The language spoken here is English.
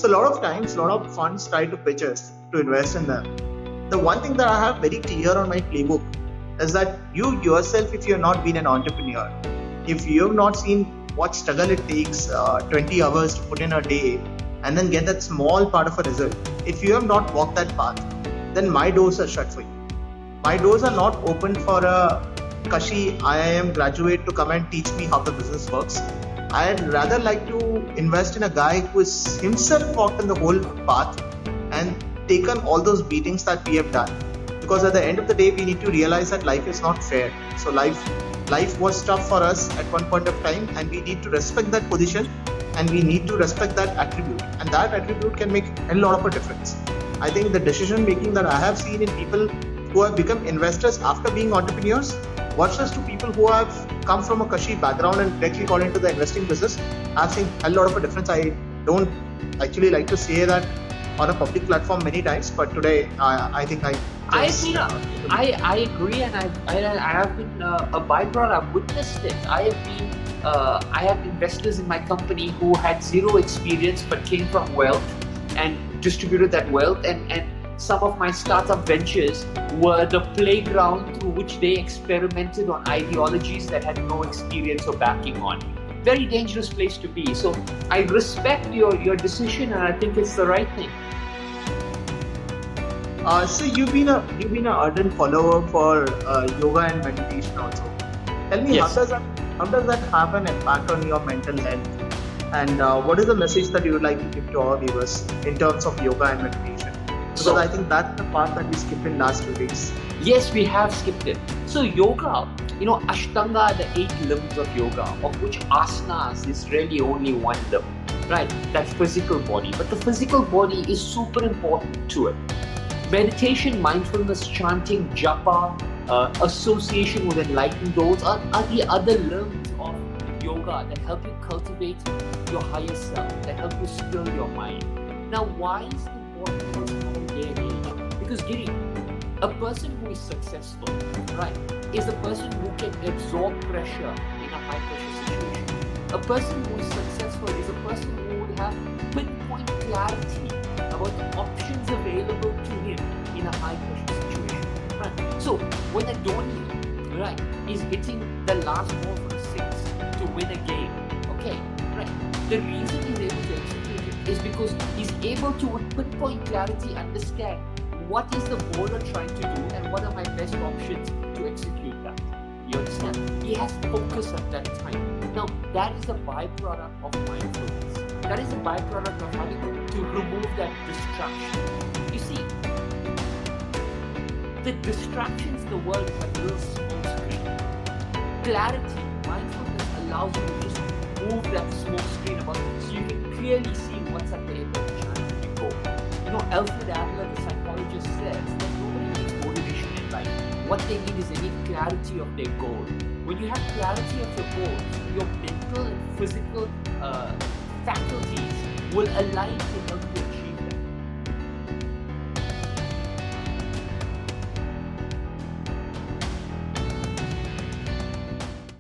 So a lot of times, a lot of funds try to pitch us to invest in them. The one thing that I have very clear on my playbook is that you yourself, if you have not been an entrepreneur, if you have not seen what struggle it takes 20 hours to put in a day and then get that small part of a result, if you have not walked that path, then my doors are shut for you. My doors are not open for a Kashi IIM graduate to come and teach me how the business works. I'd rather like to invest in a guy who is himself walked in the whole path and taken all those beatings that we have done. Because at the end of the day, we need to realize that life is not fair. So life was tough for us at one point of time, and we need to respect that position and we need to respect that attribute. And that attribute can make a lot of a difference. I think the decision making that I have seen in people who have become investors after being entrepreneurs versus to people who have come from a Kashi background and directly got into the investing business, I've seen a lot of a difference. I don't actually like to say that on a public platform many times, but today I think I agree, and I have been a byproduct. I've witnessed it. I have investors in my company who had zero experience but came from wealth and distributed that wealth, and some of my startup ventures were the playground through which they experimented on ideologies that had no experience or backing on. Very dangerous place to be. So I respect your decision, and I think it's the right thing. So you've been an ardent follower for yoga and meditation also. Tell me, yes. how does that have an impact on your mental health? And what is the message that you would like to give to our viewers in terms of yoga and meditation? Because I think that's the part that we skipped in last 2 days. Yes, we have skipped it. So yoga, Ashtanga are the 8 limbs of yoga, of which asanas is really only one limb, right? That physical body. But the physical body is super important to it. Meditation, mindfulness, chanting, japa, association with enlightened souls are the other limbs of yoga that help you cultivate your higher self, that help you still your mind. Now, why is it important for us all day and age? Because Giri, a person who is successful, right, is a person who can absorb pressure in a high pressure situation. A person who is successful is a person who would have pinpoint clarity about the options available to him in a high pressure situation. Right. So when a Dhoni, right, is hitting the last ball for a 6 to win a game, okay, right. The reason he's able to execute it is because he's able to with pinpoint clarity understand what is the bowler trying to do and what are my best options to execute that. You understand? He has focus at that time. Now that is a byproduct of mindfulness. That is a byproduct of having to remove that distraction. You see, the distractions in the world is like a little smoke screen. Clarity, mindfulness allows you to just move that smoke screen about so you can clearly see what's at the end of the channel when you go. Alfred Adler, the psychologist, says that nobody needs motivation in life. What they need is any clarity of their goal. When you have clarity of your goals, your mental and physical faculties will align to